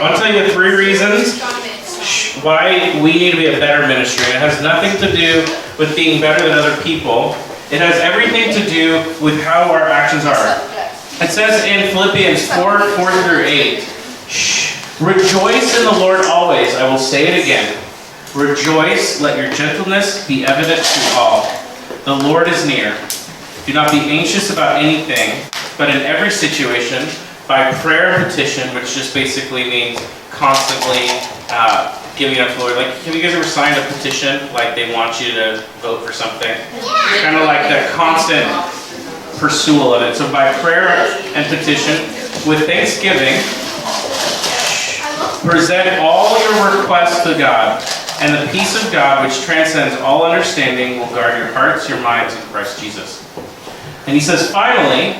I'll tell you 3 reasons why we need to be a better ministry. It has nothing to do with being better than other people. It has everything to do with how our actions are. It says in Philippians 4:4-8, rejoice in the Lord always. I will say it again. Rejoice, let your gentleness be evident to all. The Lord is near. Do not be anxious about anything, but in every situation, by prayer and petition, which just basically means constantly giving up to the Lord. Like, have you guys ever signed a petition, like they want you to vote for something? It's kind of like that constant pursuit of it. So by prayer and petition, with thanksgiving, present all your requests to God, and the peace of God, which transcends all understanding, will guard your hearts, your minds in Christ Jesus. And he says, finally,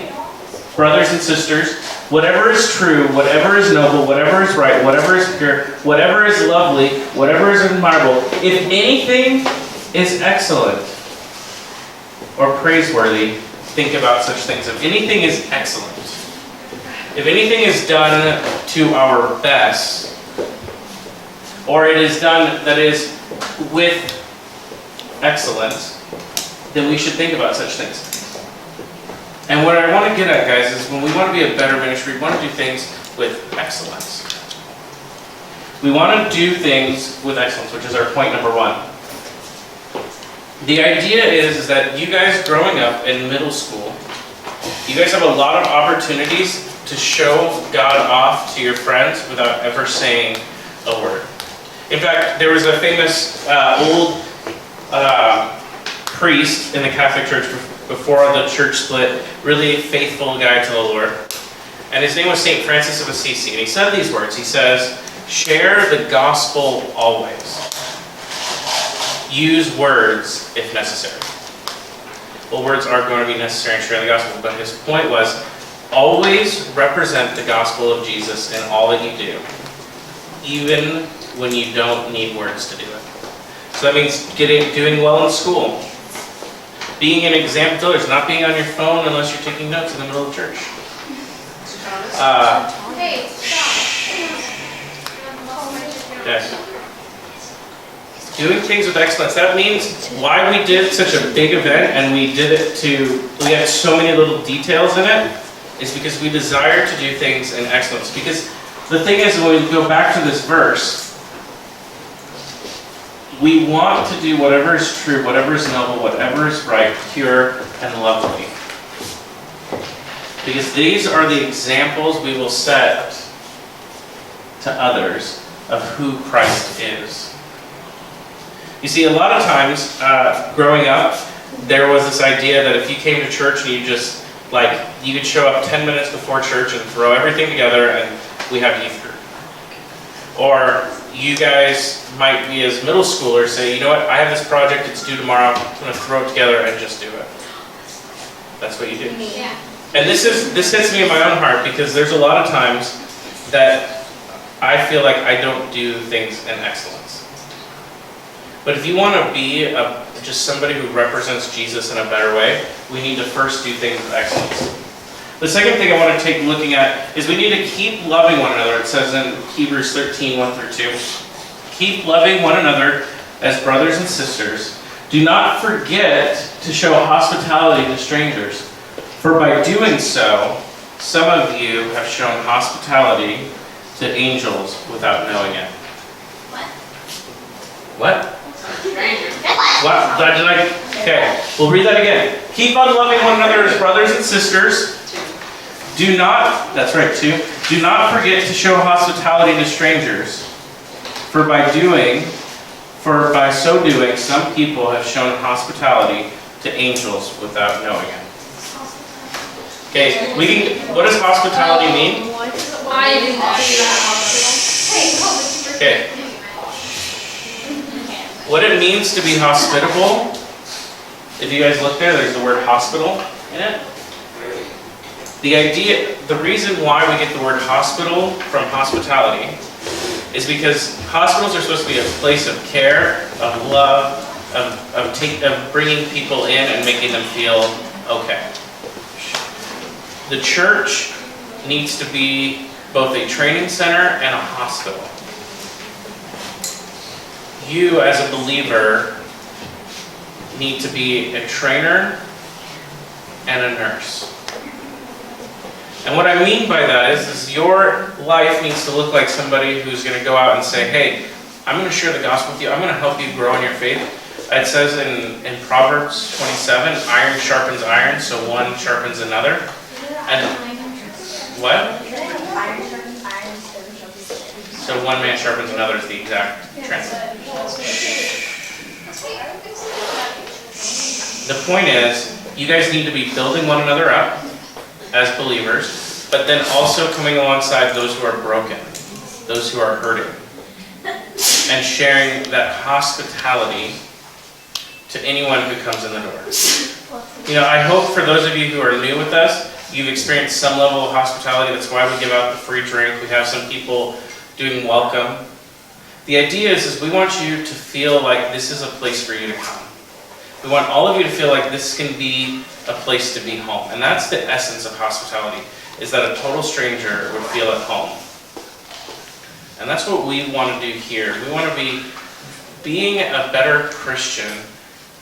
brothers and sisters, whatever is true, whatever is noble, whatever is right, whatever is pure, whatever is lovely, whatever is admirable, if anything is excellent or praiseworthy, think about such things. If anything is excellent, if anything is done to our best, or it is done that is with excellence, then we should think about such things. And what I want to get at, guys, is when we want to be a better ministry, we want to do things with excellence. We want to do things with excellence, which is our point number 1. The idea is that you guys growing up in middle school, you guys have a lot of opportunities to show God off to your friends without ever saying a word. In fact, there was a famous old priest in the Catholic Church before the church split, really faithful guy to the Lord. And his name was St. Francis of Assisi. And he said these words. He says, share the gospel always. Use words if necessary. Well, words are going to be necessary in sharing the gospel, but his point was, always represent the gospel of Jesus in all that you do, even when you don't need words to do it. So that means doing well in school, being an example to others, not being on your phone unless you're taking notes in the middle of church. Yes. Doing things with excellence. That means why we did such a big event and we had so many little details in it, is because we desire to do things in excellence. Because the thing is, when we go back to this verse, we want to do whatever is true, whatever is noble, whatever is right, pure, and lovely. Because these are the examples we will set to others of who Christ is. You see, a lot of times, growing up, there was this idea that if you came to church and you could show up 10 minutes before church and throw everything together and we have youth group. Or you guys might be, as middle schoolers, say, you know what, I have this project, it's due tomorrow, I'm going to throw it together and just do it. That's what you do. Yeah. And this hits me in my own heart, because there's a lot of times that I feel like I don't do things in excellence. But if you want to be just somebody who represents Jesus in a better way, we need to first do things with excellence. The second thing I want to take looking at is we need to keep loving one another. It says in Hebrews 13, 1-2, keep loving one another as brothers and sisters. Do not forget to show hospitality to strangers, for by doing so, some of you have shown hospitality to angels without knowing it. What? What? Okay, we'll read that again. Keep on loving one another as brothers and sisters. Do not forget to show hospitality to strangers, for by so doing, some people have shown hospitality to angels without knowing it. Okay, what does hospitality mean? Okay. What it means to be hospitable, if you guys look there's the word hospital in it. The reason why we get the word hospital from hospitality is because hospitals are supposed to be a place of care, of love, of bringing people in and making them feel okay. The church needs to be both a training center and a hospital. You, as a believer, need to be a trainer and a nurse. And what I mean by that is your life needs to look like somebody who's going to go out and say, hey, I'm going to share the gospel with you. I'm going to help you grow in your faith. It says in Proverbs 27, iron sharpens iron, so one sharpens another. And what? So one man sharpens another is the exact translation. The point is, you guys need to be building one another up as believers, but then also coming alongside those who are broken, those who are hurting, and sharing that hospitality to anyone who comes in the door. You know, I hope for those of you who are new with us, you've experienced some level of hospitality. That's why we give out the free drink. We have some people doing welcome. The idea is we want you to feel like this is a place for you to come. We want all of you to feel like this can be a place to be home. And that's the essence of hospitality, is that a total stranger would feel at home. And that's what we want to do here. We want to be, being a better Christian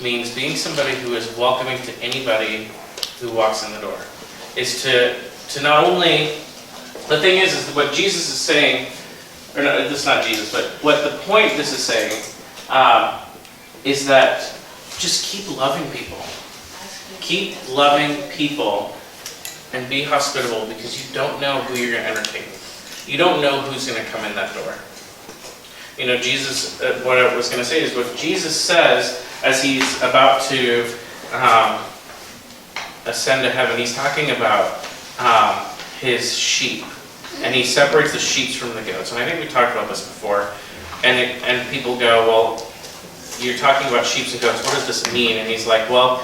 means being somebody who is welcoming to anybody who walks in the door. Is to not only, the thing is what Jesus is saying, or no, this is not Jesus, but what the point this is saying is that just keep loving people. Keep loving people and be hospitable, because you don't know who you're going to entertain. You don't know who's going to come in that door. You know, Jesus, what I was going to say is what Jesus says as he's about to ascend to heaven. He's talking about his sheep, and he separates the sheep from the goats. And I think we talked about this before. And people go, well, you're talking about sheep and goats. What does this mean? And he's like, well,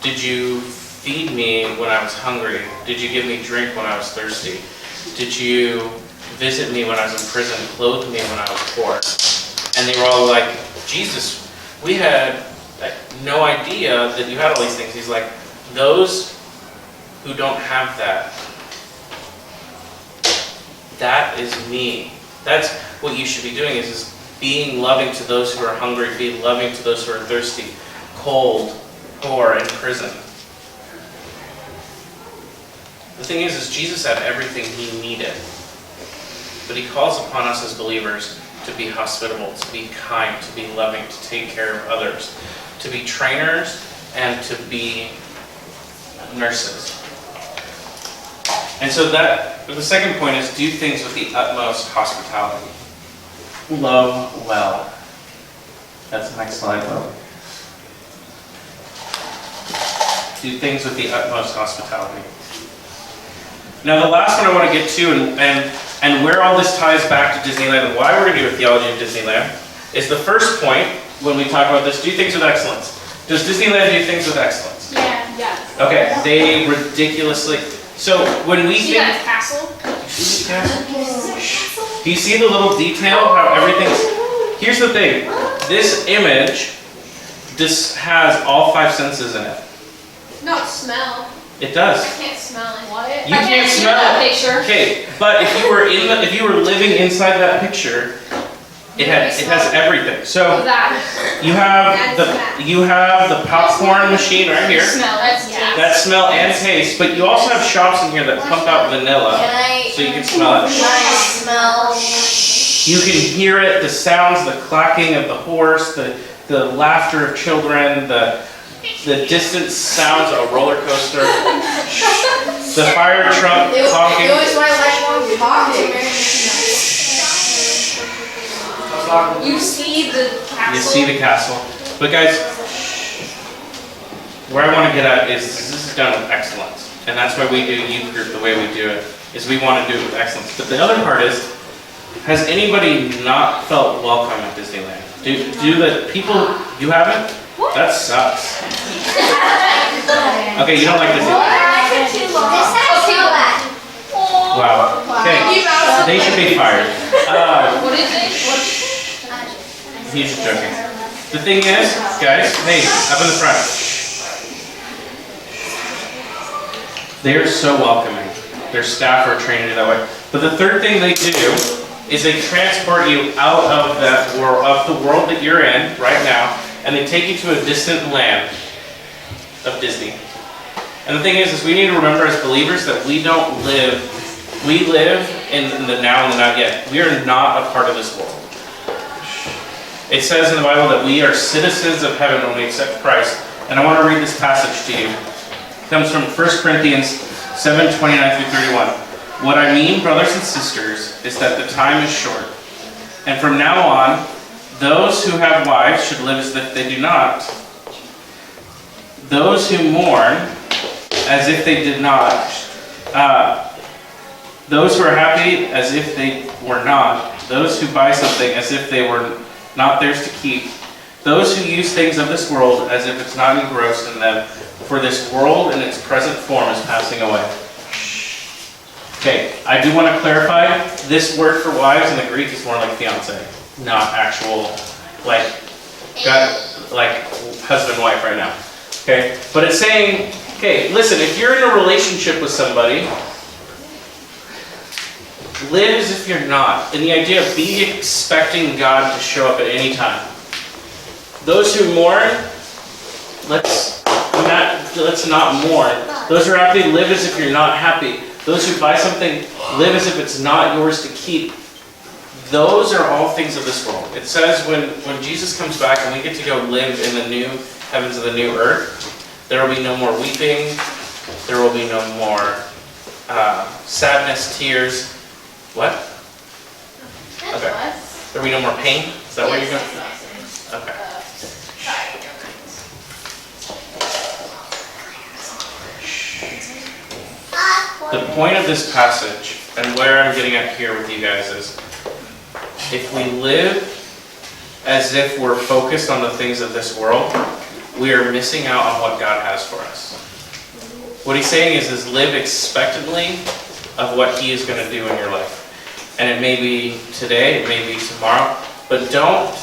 did you feed me when I was hungry? Did you give me drink when I was thirsty? Did you visit me when I was in prison? Clothe me when I was poor? And they were all like, Jesus, we had no idea that you had all these things. He's like, those who don't have that, that is me. That's what you should be doing, is being loving to those who are hungry, being loving to those who are thirsty, cold, poor, in prison. The thing is Jesus had everything he needed. But he calls upon us as believers to be hospitable, to be kind, to be loving, to take care of others, to be trainers, and to be nurses. And so that, the second point is do things with the utmost hospitality. Love well. That's the next slide, love. Do things with the utmost hospitality. Now the last one I want to get to, and where all this ties back to Disneyland and why we're going to do a theology of Disneyland, is the first point when we talk about this, do things with excellence. Does Disneyland do things with excellence? Yeah. Yes. Okay, they ridiculously... So when we See think... that castle? See the castle? Do you see the little detail, how everything's... Here's the thing. This image, this has all 5 senses in it. No, smell. It does. I can't smell it. What? You can't smell it. Picture. Okay, but if you were living inside that picture, it has everything. So you have the popcorn machine right here. Smell. That smell and taste, but you also have shops in here that pump out vanilla, so you can smell it. You can hear it, the sounds, the clacking of the horse, the laughter of children, the distant sounds of a roller coaster, the fire truck honking. It was my lifelong talking. You see the castle. You see the castle. But guys, where I want to get at is this is done with excellence. And that's why we do youth group the way we do it, is we want to do it with excellence. But the other part is, has anybody not felt welcome at Disneyland? Do the people, you haven't? That sucks. Okay, you don't like Disneyland. Wow. Okay, they should be fired. What is it? He's just joking. The thing is, guys, hey, up in the front. They are so welcoming. Their staff are trained to do that way. But the third thing they do is they transport you out of that world, of the world that you're in right now, and they take you to a distant land of Disney. And the thing is we need to remember as believers that we live in the now and the not yet. We are not a part of this world. It says in the Bible that we are citizens of heaven when we accept Christ. And I want to read this passage to you. It comes from 1 Corinthians 7:29 through 31. What I mean, brothers and sisters, is that the time is short. And from now on, those who have wives should live as if they do not. Those who mourn as if they did not. Those who are happy as if they were not. Those who buy something as if they were not theirs to keep. Those who use things of this world as if it's not engrossed in them. For this world in its present form is passing away. Okay, I do want to clarify, this word for wives in the Greek is more like fiance, not actual, like husband, wife right now. Okay, but it's saying, okay, listen, if you're in a relationship with somebody, live as if you're not. And the idea of be expecting God to show up at any time. Those who mourn, let's not mourn. Those who are happy, live as if you're not happy. Those who buy something, live as if it's not yours to keep. Those are all things of this world. It says when Jesus comes back and we get to go live in the new heavens and the new earth, there will be no more weeping. There will be no more sadness, tears. What? Okay. There will be no more pain? Is that what you're going to? Okay. The point of this passage, and where I'm getting at here with you guys, is if we live as if we're focused on the things of this world, we are missing out on what God has for us. What he's saying is live expectantly of what he is going to do in your life. And it may be today, it may be tomorrow, but don't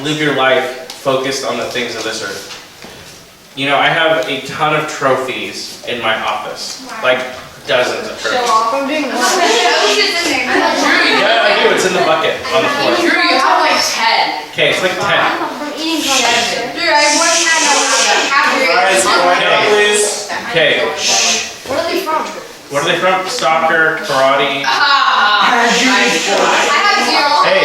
live your life focused on the things of this earth. You know, I have a ton of trophies in my office, like dozens of trophies. I'm doing one. Yeah, I do. It's in the bucket on the floor. Drew, you have like 10. Okay, it's like 10. From eating chocolate. Dude, I wouldn't have Okay. What are they from? What are they from? Soccer, karate. I have 0. Hey,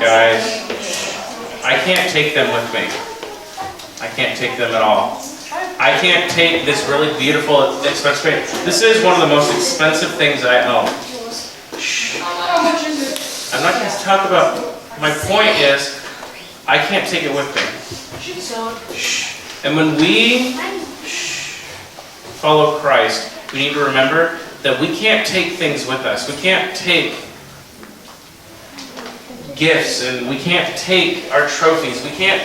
guys. I can't take them with me. I can't take them at all. I can't take this really beautiful, expensive painting. This is one of the most expensive things I own. How much is it? I'm not going to talk about. My point is, I can't take it with me. And when we follow Christ, we need to remember that we can't take things with us. We can't take gifts, and we can't take our trophies. We can't.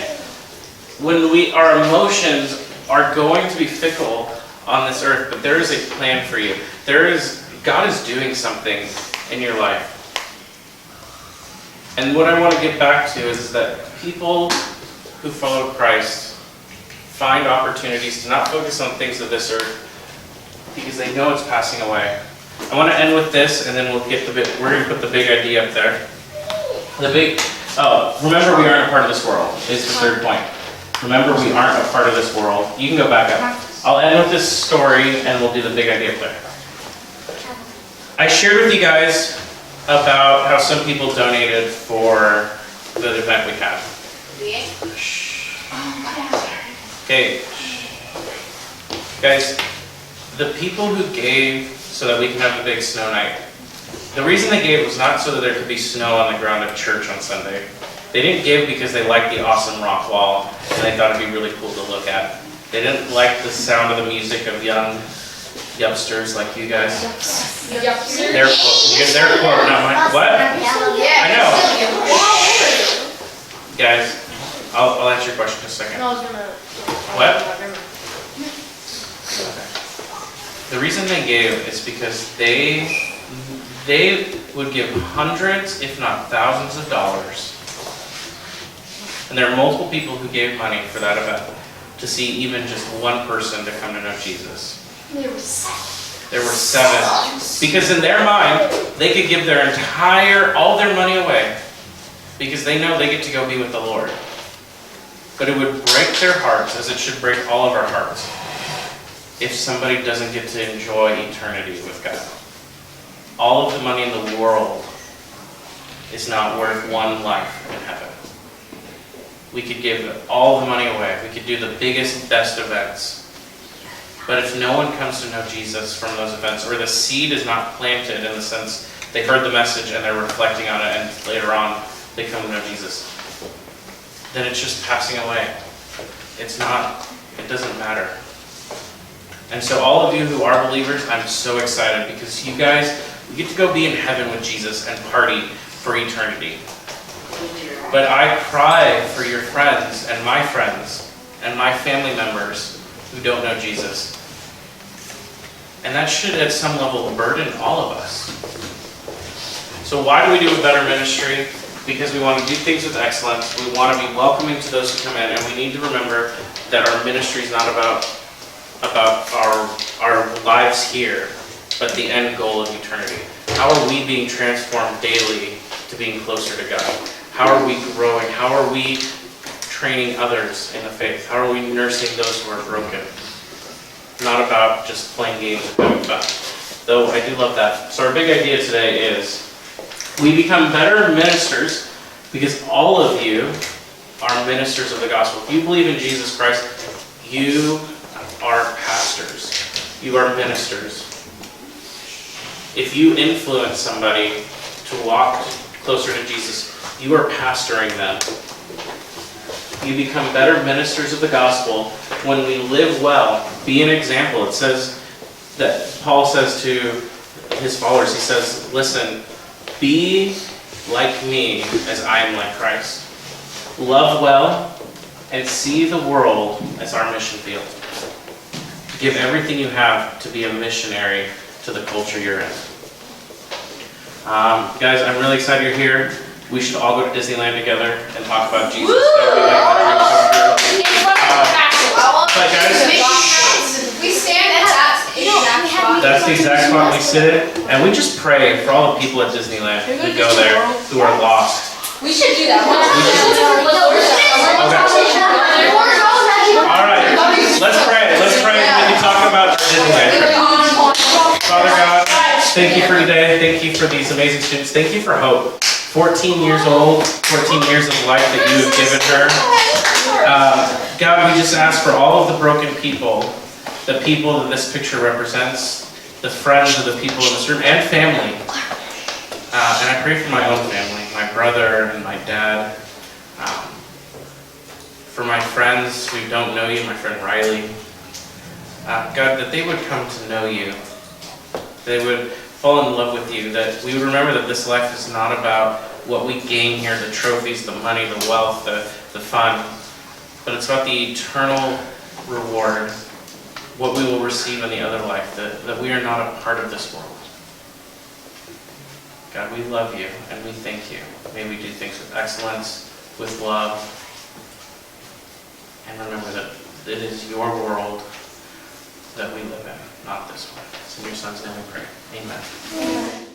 Our emotions are going to be fickle on this earth, but there is a plan for you. God is doing something in your life. And what I want to get back to is that people who follow Christ find opportunities to not focus on things of this earth because they know it's passing away. I want to end with this, and then we're going to put the big idea up there. Remember we aren't a part of this world is the third point. Remember we aren't a part of this world. You can go back up. I'll end with this story, and we'll do the big idea up there. I shared with you guys about how some people donated for the event we had. Okay. Guys, the people who gave so that we can have the big snow night, the reason they gave was not so that there could be snow on the ground of church on Sunday. They didn't give because they liked the awesome rock wall and they thought it'd be really cool to look at. They didn't like the sound of the music of young yupsters like you guys. Their quote, not mine. What? I know. Guys, I'll answer your question in a second. What? Okay. The reason they gave is because they would give hundreds, if not thousands of dollars. And there are multiple people who gave money for that event. to see even just one person to come to know Jesus. There was 7. There were 7. Because in their mind, they could give their all their money away because they know they get to go be with the Lord. But it would break their hearts, as it should break all of our hearts, if somebody doesn't get to enjoy eternity with God. All of the money in the world is not worth one life in heaven. We could give all the money away. We could do the biggest, best events. But if no one comes to know Jesus from those events, or the seed is not planted in the sense they heard the message and they're reflecting on it and later on they come to know Jesus, then it's just passing away. It doesn't matter. And so all of you who are believers, I'm so excited because you guys, we get to go be in heaven with Jesus and party for eternity. But I cry for your friends and my family members who don't know Jesus. And that should at some level burden all of us. So why do we do a better ministry? Because we want to do things with excellence. We want to be welcoming to those who come in. And we need to remember that our ministry is not about our lives here, but the end goal of eternity. How are we being transformed daily to being closer to God? How are we growing? How are we training others in the faith? How are we nursing those who are broken? Not about just playing games and having fun. Though I do love that. So our big idea today is we become better ministers because all of you are ministers of the gospel. If you believe in Jesus Christ, you are pastors. You are ministers. If you influence somebody to walk closer to Jesus, you are pastoring them. You become better ministers of the gospel when we live well, be an example. It says that Paul says to his followers, he says, listen, be like me as I am like Christ. Love well and see the world as our mission field. Give everything you have to be a missionary to the culture you're in. Guys, I'm really excited you're here. We should all go to Disneyland together and talk about Jesus. That would be like but guys, We stand at that exact spot. that's the exact spot we sit in, and we just pray for all the people at Disneyland who go there who are lost. We should do that. All right, let's pray. Let's pray and we can talk about Disneyland. Father God, thank you for today. Thank you for these amazing students. Thank you for Hope. 14 years old, 14 years of life that you have given her. God, we just ask for all of the broken people, the people that this picture represents, the friends of the people in this room, and family. And I pray for my own family, my brother and my dad. For my friends who don't know you, my friend Riley. God, that they would come to know you. They would fall in love with you, that we would remember that this life is not about what we gain here, the trophies, the money, the wealth, the fun, but it's about the eternal reward, what we will receive in the other life, that we are not a part of this world. God, we love you and we thank you. May we do things with excellence, with love, and remember that it is your world that we live in, not this one. It's in your Son's name we pray. Amen.